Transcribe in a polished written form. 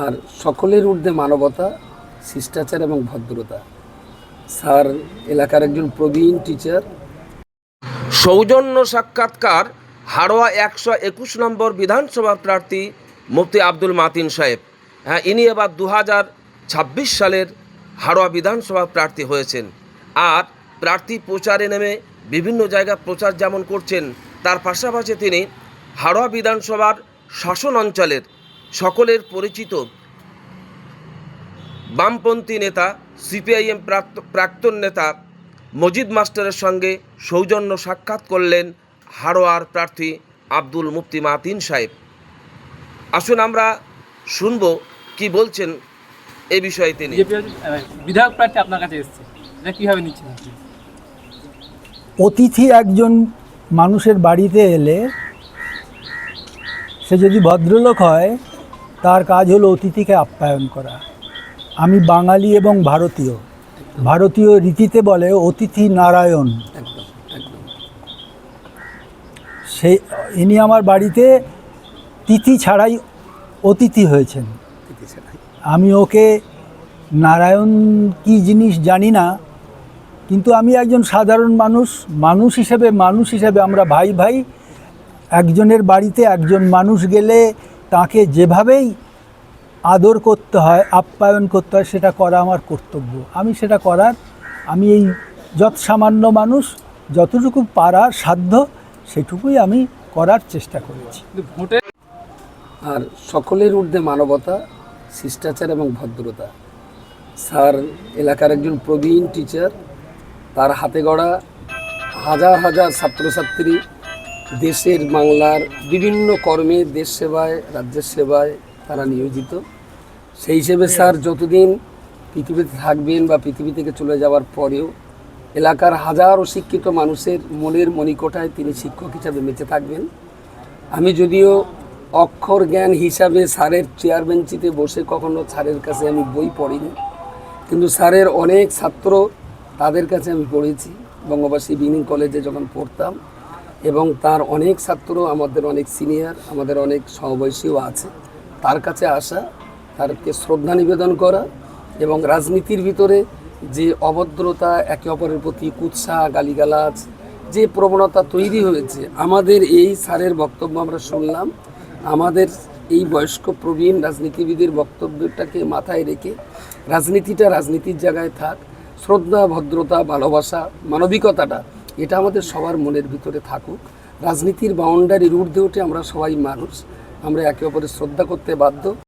আর সকলের ঊর্ধ্বে মানবতা, শিষ্টাচার এবং ভদ্রতা। স্যার এলাকার একজন প্রবীণ টিচার। সৌজন্য সাক্ষাৎকার হাড়োয়া 121 নম্বর বিধানসভা প্রার্থী মুফতি আব্দুল মাতিন সাহেব। হ্যাঁ, ইনি এবার 2026 সালের হাড়োয়া বিধানসভা প্রার্থী হয়েছেন। আর প্রার্থী প্রচারে নেমে বিভিন্ন জায়গায় প্রচার যেমন করছেন, তার পাশাপাশি তিনি হাড়োয়া বিধানসভার শাসন অঞ্চলের সকলের পরিচিত বামপন্থী নেতা, সিপিআইএম প্রাক্তন নেতা মজিদ মাস্টারের সঙ্গে সৌজন্য সাক্ষাৎ করলেন হাড়োয়ার প্রার্থী আব্দুল মুফতি মাতিন সাহেব। আসুন আমরা শুনব কি বলছেন এই বিষয়ে তিনি। বিধায়ক প্রার্থী আপনার কাছে এসেছে, এটা কীভাবে নিচ্ছেন আপনি? অতিথি একজন মানুষের বাড়িতে এলে সে যদি ভদ্রলোক হয়, তার কাজ হলো অতিথিকে আপ্যায়ন করা। আমি বাঙালি এবং ভারতীয় রীতিতে বলে অতিথি নারায়ণ। সেই ইনি আমার বাড়িতে তিথি ছাড়াই অতিথি হয়েছেন। আমি ওকে নারায়ণ কি জিনিস জানি না, কিন্তু আমি একজন সাধারণ মানুষ হিসেবে আমরা ভাই ভাই। একজনের বাড়িতে একজন মানুষ গেলে তাকে যেভাবেই আদর করতে হয়, আপ্যায়ন করতে হয়, সেটা করা আমার কর্তব্য। আমি সেটা আমি এই যত সামান্য মানুষ, যতটুকু পারার সাধ্য সেটুকুই আমি করার চেষ্টা করেছি। আর সকলের ঊর্ধ্বে মানবতা, শিষ্টাচার এবং ভদ্রতা। স্যার এলাকার একজন প্রবীণ টিচার। তার হাতে গড়া হাজার হাজার ছাত্রছাত্রী দেশের, বাংলার বিভিন্ন কর্মে, দেশ সেবায়, রাজ্যের সেবায় তারা নিয়োজিত। সেই হিসেবে স্যার যতদিন পৃথিবীতে থাকবেন বা পৃথিবী থেকে চলে যাওয়ার পরেও এলাকার হাজার অশিক্ষিত মানুষের মনের মণিকোঠায় তিনি শিক্ষক হিসাবে বেঁচে থাকবেন। আমি যদিও অক্ষর জ্ঞান হিসাবে স্যারের চেয়ার বেঞ্চিতে বসে কখনো স্যারের কাছে আমি বই পড়িনি, কিন্তু স্যারের অনেক ছাত্র, তাদের কাছে আমি পড়েছি বঙ্গবাসী বিনিং কলেজে যখন পড়তাম। এবং তার অনেক ছাত্র আমাদের অনেক সিনিয়র, আমাদের অনেক সমবয়সীও আছে। তার কাছে আসা, তারকে শ্রদ্ধা নিবেদন করা এবং রাজনীতির ভিতরে যে অভদ্রতা, একে অপরের প্রতি কুৎসা, গালিগালাজ যে প্রবণতা তৈরি হয়েছে, আমাদের এই স্যারের বক্তব্য আমরা শুনলাম। আমাদের এই বয়স্ক প্রবীণ রাজনীতিবিদের বক্তব্যটাকে মাথায় রেখে রাজনীতিটা রাজনীতির জায়গায় থাক, শ্রদ্ধা, ভদ্রতা, ভালোবাসা, মানবিকতাটা এটা আমাদের সবার মনের ভিতরে থাকুক। রাজনীতির বাউন্ডারির ঊর্ধ্বে উঠে আমরা সবাই মানুষ, আমরা একে অপরের শ্রদ্ধা করতে বাধ্য।